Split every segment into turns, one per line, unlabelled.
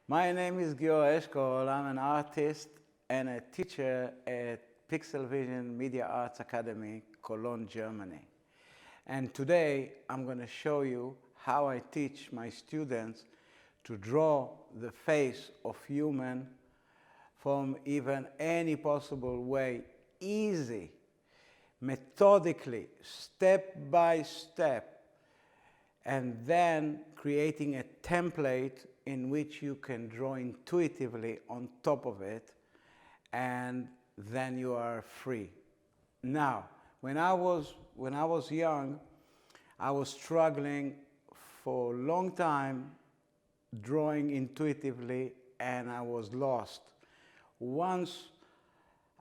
My name is Giora Eshkol. I'm an artist and a teacher at PIXL VISN Media Arts Academy, Cologne, Germany. And today I'm going to show you how I teach my students to draw the face of human from even any possible way, easy, methodically, step by step, and then creating a template in which you can draw intuitively on top of it, and then you are free. Now, when I was young, I was struggling for a long time drawing intuitively, and I was lost. Once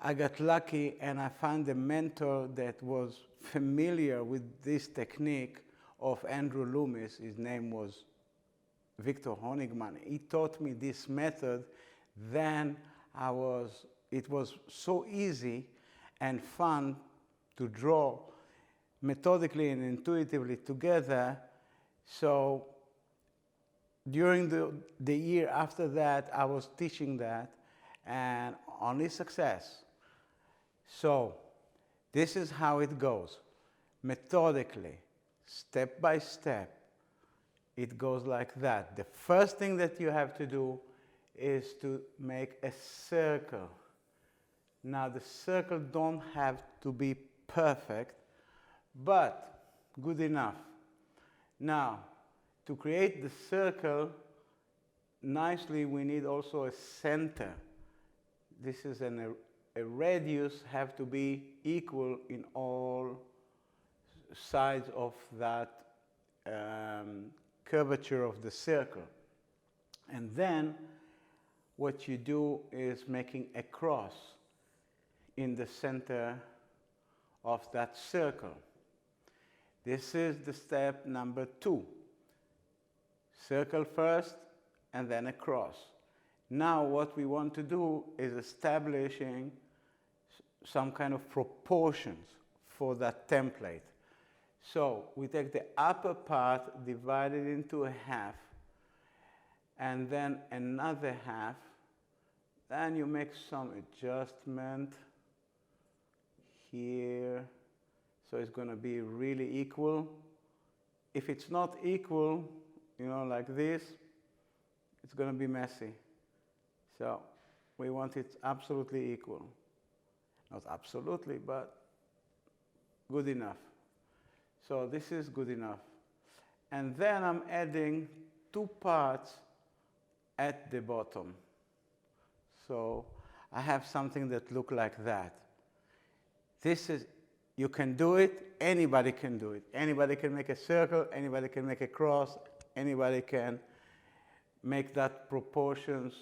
I got lucky and I found a mentor that was familiar with this technique of Andrew Loomis. His name was Victor Honigman. He taught me this method. Then it was so easy and fun to draw methodically and intuitively together. So during the year after that, I was teaching that, and only success. So this is how it goes. Methodically, step by step, it goes like that. The first thing that you have to do is to make a circle. Now, the circle don't have to be perfect, but good enough. Now, to create the circle nicely, we need also a center. This is a radius have to be equal in all sides of that curvature of the circle. And then what you do is making a cross in the center of that circle. This is the step number 2. Circle first and then a cross. Now what we want to do is establishing some kind of proportions for that template. So we take the upper part, divide it into a half, and then another half. Then you make some adjustment here. So it's going to be really equal. If it's not equal, like this, it's going to be messy. So we want it absolutely equal. Not absolutely, but good enough. So this is good enough. And then I'm adding 2 parts at the bottom. So I have something that looks like that. This is, you can do it, anybody can do it. Anybody can make a circle, anybody can make a cross, anybody can make that proportions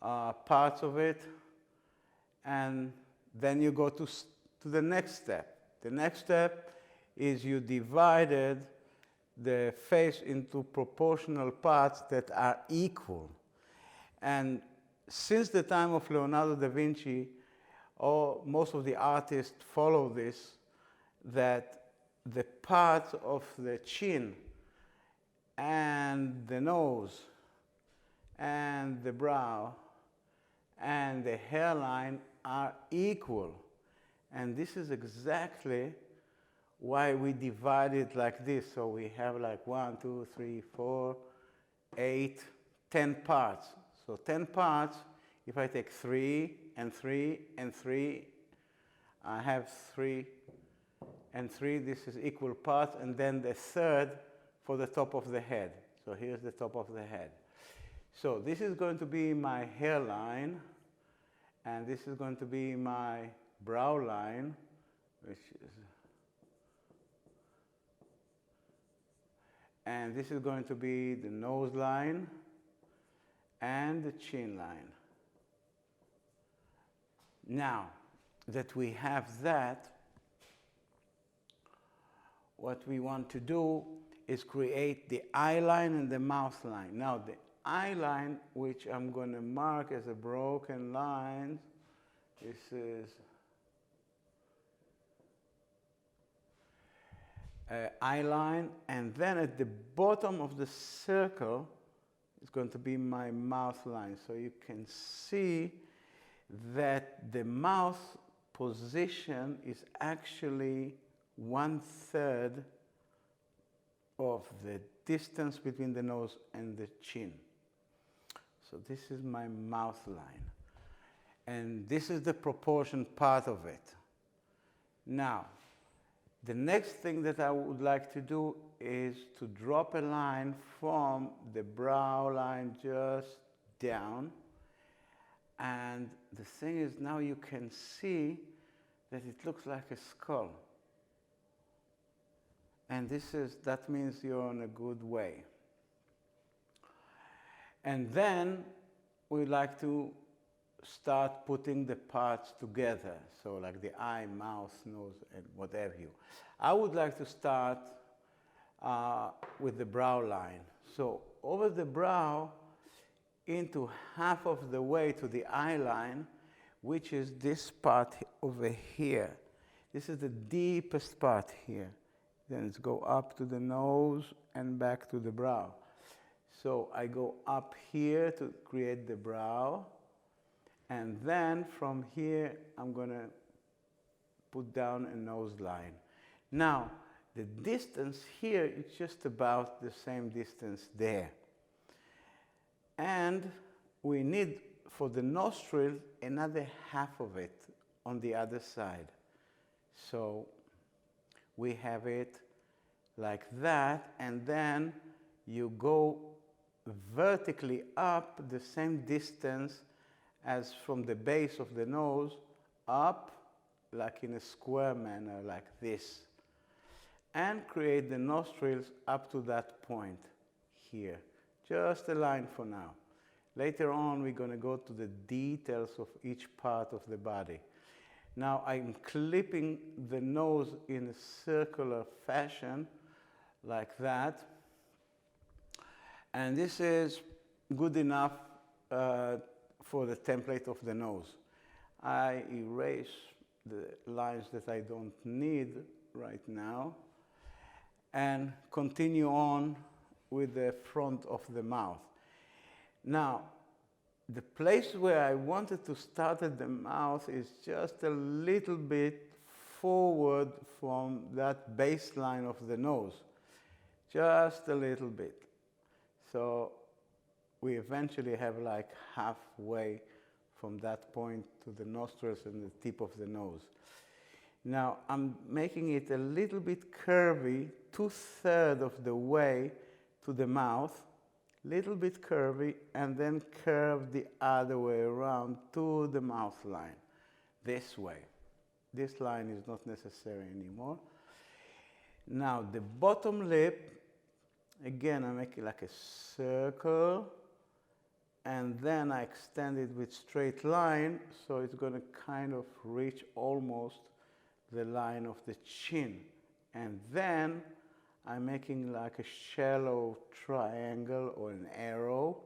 parts of it. And then you go to the next step. The next step is you divided the face into proportional parts that are equal. And since the time of Leonardo da Vinci, most of the artists follow this, that the parts of the chin and the nose and the brow and the hairline are equal. And this is exactly why we divide it like this. So we have like 1, 2, 3, 4, 8, 10 parts. So 10 parts, if I take 3 and 3 and 3, I have 3 and 3, this is equal parts, and then the third for the top of the head. So here's the top of the head. So this is going to be my hairline, and this is going to be my brow line, which is, and this is going to be the nose line and the chin line. Now that we have that, what we want to do is create the eye line and the mouth line. Now the eye line, which I'm going to mark as a broken line, this is eye line, and then at the bottom of the circle is going to be my mouth line. So you can see that the mouth position is actually 1/3 of the distance between the nose and the chin. So this is my mouth line. And this is the proportion part of it. Now, the next thing that I would like to do is to drop a line from the brow line just down. And the thing is, now you can see that it looks like a skull. And that means you're on a good way. And then we like to start putting the parts together. So like the eye, mouth, nose, and what have you. I would like to start with the brow line. So over the brow, into half of the way to the eye line, which is this part over here. This is the deepest part here. Then it's go up to the nose and back to the brow. So I go up here to create the brow. And then from here, I'm going to put down a nose line. Now, the distance here is just about the same distance there. And we need, for the nostril, another half of it on the other side. So we have it like that, and then you go vertically up the same distance as from the base of the nose up, like in a square manner, like this. And create the nostrils up to that point here. Just a line for now. Later on, we're going to go to the details of each part of the body. Now, I'm clipping the nose in a circular fashion, like that. And this is good enough for the template of the nose. I erase the lines that I don't need right now and continue on with the front of the mouth. Now, the place where I wanted to start at the mouth is just a little bit forward from that baseline of the nose. Just a little bit. So we eventually have like halfway from that point to the nostrils and the tip of the nose. Now, I'm making it a little bit curvy, 2/3 of the way to the mouth, little bit curvy, and then curve the other way around to the mouth line, this way. This line is not necessary anymore. Now, the bottom lip, again, I make it like a circle, and then I extend it with straight line, so it's going to kind of reach almost the line of the chin. And then I'm making like a shallow triangle or an arrow,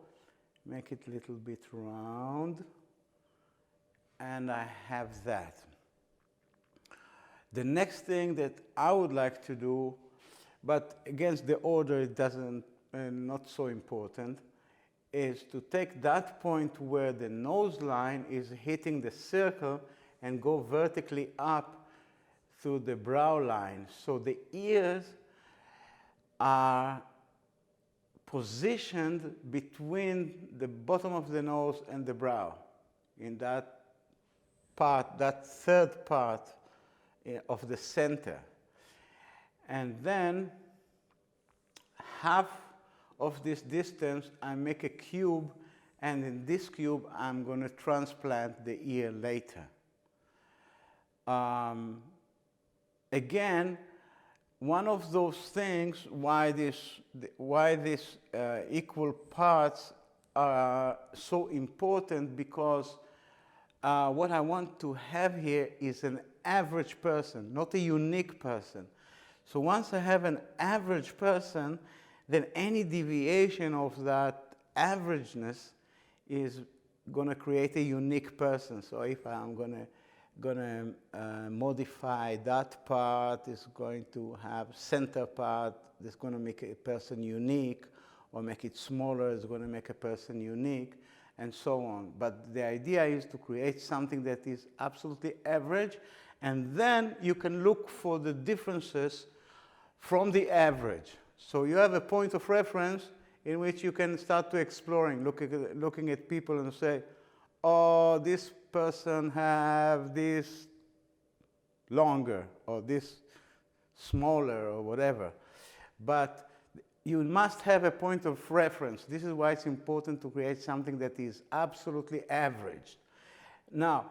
make it a little bit round, and I have that. The next thing that I would like to do, but against the order it doesn't, not so important, is to take that point where the nose line is hitting the circle and go vertically up through the brow line. So the ears are positioned between the bottom of the nose and the brow, in that part, that third part of the center. And then half of this distance, I make a cube, and in this cube, I'm going to transplant the ear later. Again, one of those things why these equal parts are so important, because what I want to have here is an average person, not a unique person. So once I have an average person, then any deviation of that averageness is going to create a unique person. So if I'm going to modify that part, it's going to have center part that's going to make a person unique, or make it smaller is going to make a person unique, and so on. But the idea is to create something that is absolutely average, and then you can look for the differences from the average. So you have a point of reference in which you can start to exploring, looking at people and say, oh, this person have this longer, or this smaller, or whatever. But you must have a point of reference. This is why it's important to create something that is absolutely average. Now,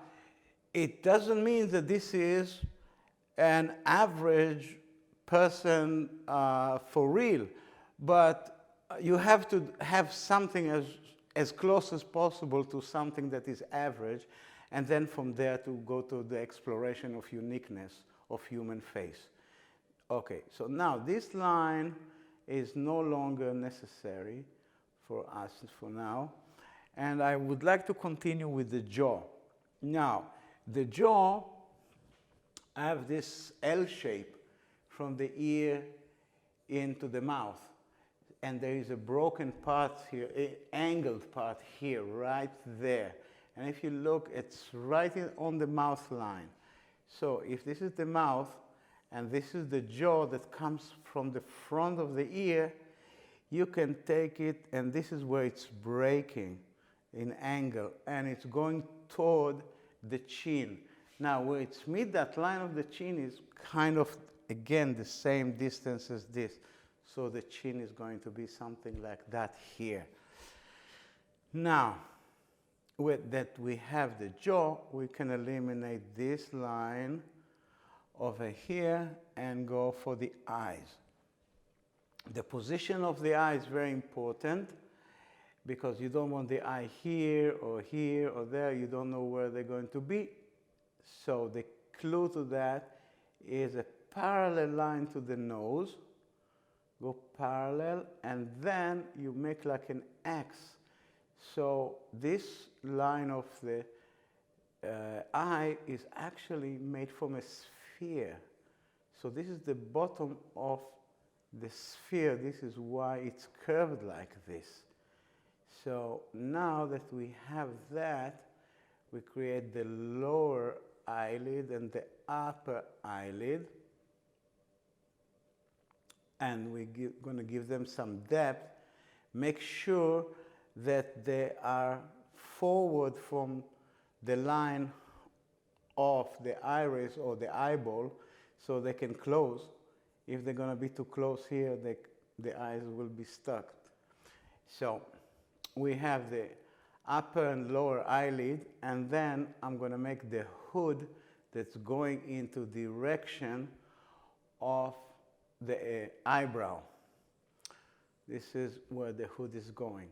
it doesn't mean that this is an average person for real, but you have to have something as close as possible to something that is average, and then from there to go to the exploration of uniqueness of human face. Okay, so now this line is no longer necessary for us for now, and I would like to continue with the jaw. Now, the jaw have this L shape from the ear into the mouth, and there is a broken part here, an angled part here, right there. And if you look, it's right on the mouth line. So if this is the mouth, and this is the jaw that comes from the front of the ear, you can take it, and this is where it's breaking in angle, and it's going toward the chin. Now, where it's meet that line of the chin is kind of, again, the same distance as this. So the chin is going to be something like that here. Now, with that we have the jaw, we can eliminate this line over here and go for the eyes. The position of the eye is very important because you don't want the eye here or there. You don't know where they're going to be. So the clue to that is a parallel line to the nose. Go parallel, and then you make like an X. So this line of the eye is actually made from a sphere. So this is the bottom of the sphere. This is why it's curved like this. So now that we have that, we create the lower eyelid and the upper eyelid. And we're going to give them some depth. Make sure that they are forward from the line of the iris or the eyeball so they can close. If they're going to be too close here, the eyes will be stuck. So we have the upper and lower eyelid, and then I'm going to make the hood that's going into the direction of the eyebrow. This is where the hood is going.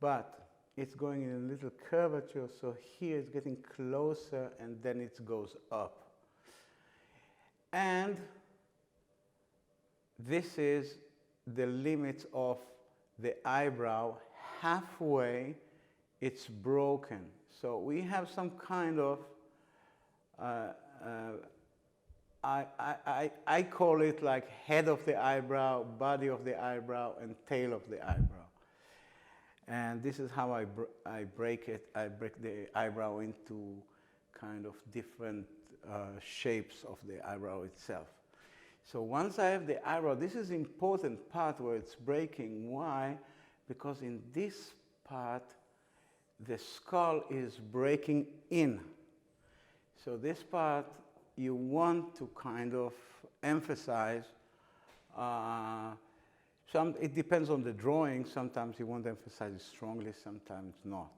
But it's going in a little curvature, so here it's getting closer and then it goes up. And this is the limit of the eyebrow. Halfway, it's broken. So we have some kind of I call it like head of the eyebrow, body of the eyebrow, and tail of the eyebrow. And this is how I break it. I break the eyebrow into kind of different shapes of the eyebrow itself. So once I have the eyebrow, this is the important part where it's breaking. Why? Because in this part, the skull is breaking in. So this part, you want to kind of emphasize. It depends on the drawing. Sometimes you want to emphasize it strongly, sometimes not.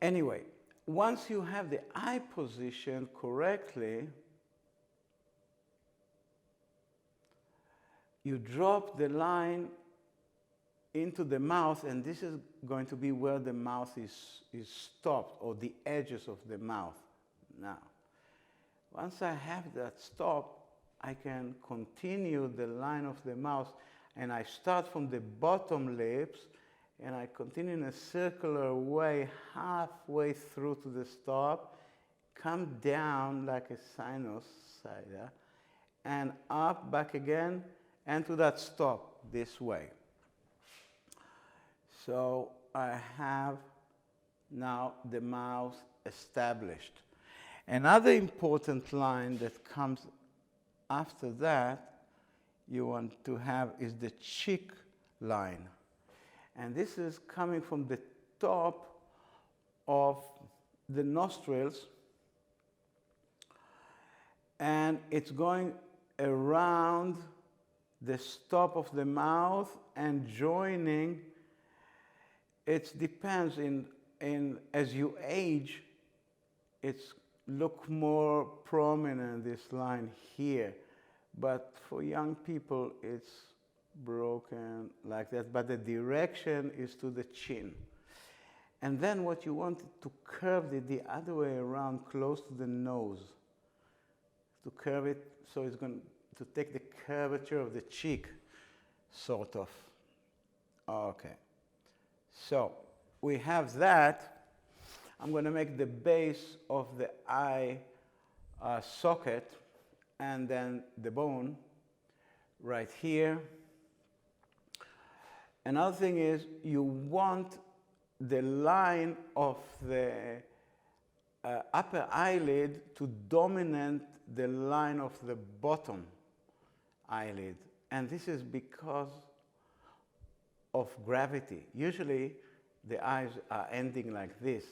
Anyway, once you have the eye position correctly, you drop the line into the mouth, and this is going to be where the mouth is stopped, or the edges of the mouth. Now, once I have that stop, I can continue the line of the mouth, and I start from the bottom lips, and I continue in a circular way halfway through to the stop, come down like a sinusoid, and up, back again, and to that stop this way. So I have now the mouth established. Another important line that comes after that you want to have is the cheek line. And this is coming from the top of the nostrils, and it's going around the stop of the mouth and joining. It depends as you age, it's look more prominent, this line here. But for young people, it's broken like that. But the direction is to the chin. And then what you want to curve it the other way around, close to the nose. To curve it so it's going to take the curvature of the cheek, sort of. Okay. So we have that. I'm going to make the base of the eye socket and then the bone right here. Another thing is you want the line of the upper eyelid to dominate the line of the bottom eyelid. And this is because of gravity. Usually the eyes are ending like this.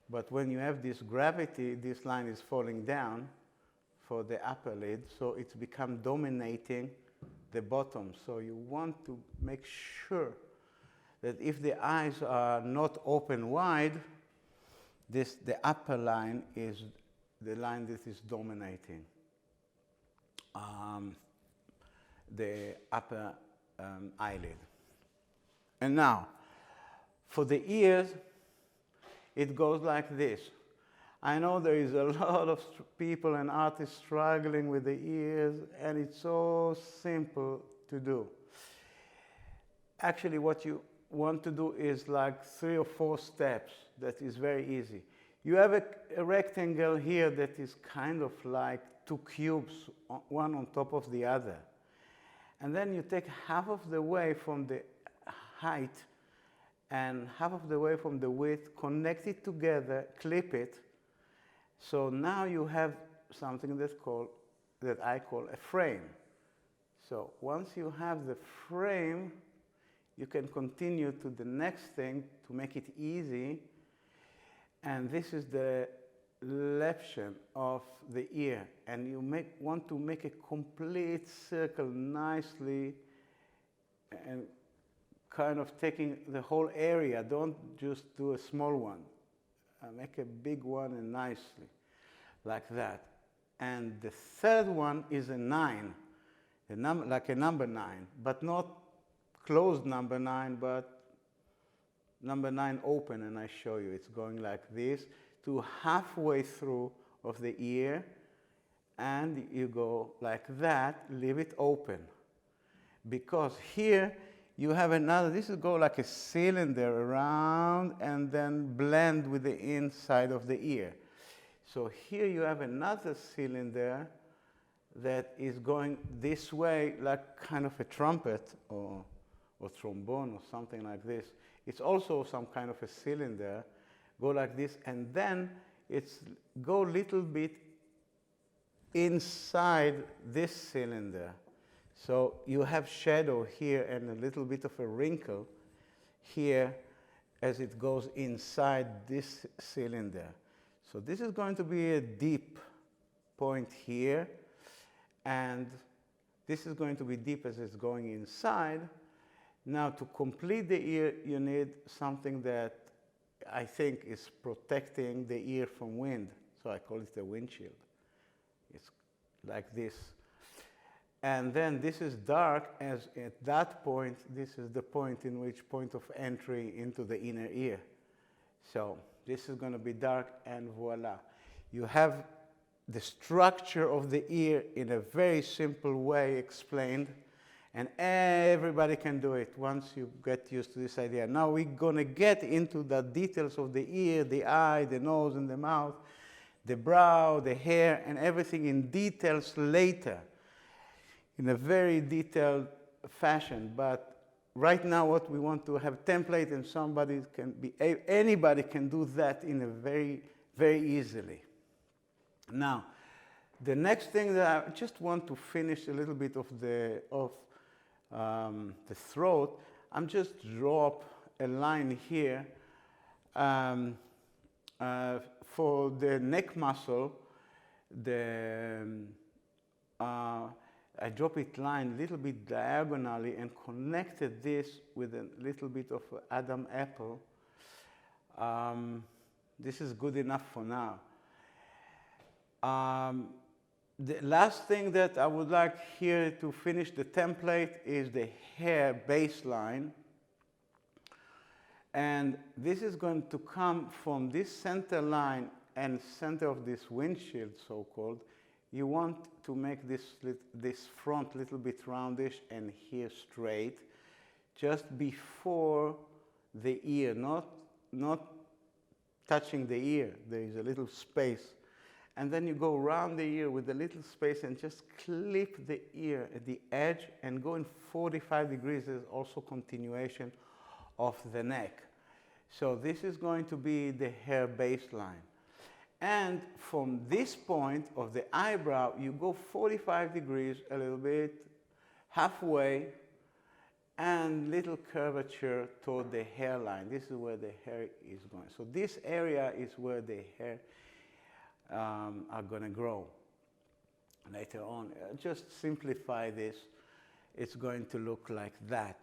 But when you have this gravity, this line is falling down for the upper lid, so it's become dominating the bottom. So you want to make sure that if the eyes are not open wide, the upper line is the line that is dominating the upper eyelid. And now, for the ears, it goes like this. I know there is a lot of people and artists struggling with the ears, and it's so simple to do. Actually, what you want to do is like 3 or 4 steps. That is very easy. You have a rectangle here that is kind of like 2 cubes, one on top of the other. And then you take half of the way from the height and half of the way from the width, connect it together, clip it. So now you have something that I call a frame. So once you have the frame, you can continue to the next thing to make it easy. And this is the leption of the ear. And you want to make a complete circle nicely and kind of taking the whole area. Don't just do a small one. Make a big one and nicely, like that. And the third one is a 9, like a number 9, but not closed number 9, but number 9 open, and I show you. It's going like this to halfway through of the ear, and you go like that, leave it open. Because here you have another, this will go like a cylinder around and then blend with the inside of the ear. So here you have another cylinder that is going this way, like kind of a trumpet or trombone or something like this. It's also some kind of a cylinder, go like this, and then it's go a little bit inside this cylinder. So you have shadow here and a little bit of a wrinkle here as it goes inside this cylinder. So this is going to be a deep point here, and this is going to be deep as it's going inside. Now to complete the ear, you need something that I think is protecting the ear from wind. So I call it a windshield. It's like this. And then this is dark, as at that point, this is the point in which point of entry into the inner ear. So this is going to be dark, and voila. You have the structure of the ear in a very simple way explained, and everybody can do it once you get used to this idea. Now we're going to get into the details of the ear, the eye, the nose, and the mouth, the brow, the hair, and everything in details later, in a very detailed fashion. But right now what we want to have template, and anybody can do that in a very, very easily. Now, the next thing that I just want to finish a little bit of the throat. I'm just drop a line here for the neck muscle. I drop it line a little bit diagonally and connected this with a little bit of Adam apple. This is good enough for now. The last thing that I would like here to finish the template is the hair baseline. And this is going to come from this center line and center of this windshield, so-called. You want to make this front a little bit roundish and here straight, just before the ear, not touching the ear. There is a little space. And then you go around the ear with a little space and just clip the ear at the edge and go in 45 degrees. There's also continuation of the neck. So this is going to be the hair baseline. And from this point of the eyebrow, you go 45 degrees a little bit, halfway, and little curvature toward the hairline. This is where the hair is going. So this area is where the hair are going to grow later on. Just simplify this. It's going to look like that.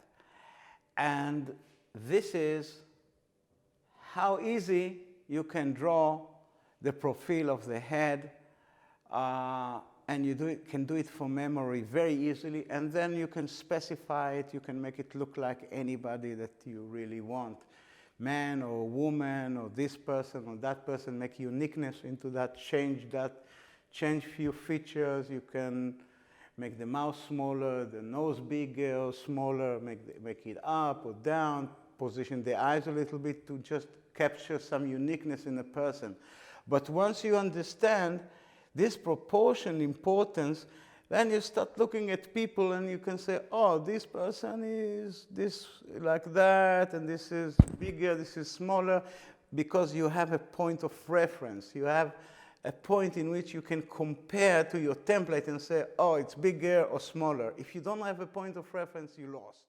And this is how easy you can draw the profile of the head, and you can do it from memory very easily, and then you can specify it. You can make it look like anybody that you really want, man or woman or this person or that person. Make uniqueness into that, change few features. You can make the mouth smaller, the nose bigger or smaller, make it up or down, position the eyes a little bit to just capture some uniqueness in a person. But once you understand this proportion importance, then you start looking at people and you can say, oh, this person is this like that, and this is bigger, this is smaller, because you have a point of reference. You have a point in which you can compare to your template and say, oh, it's bigger or smaller. If you don't have a point of reference, you lost.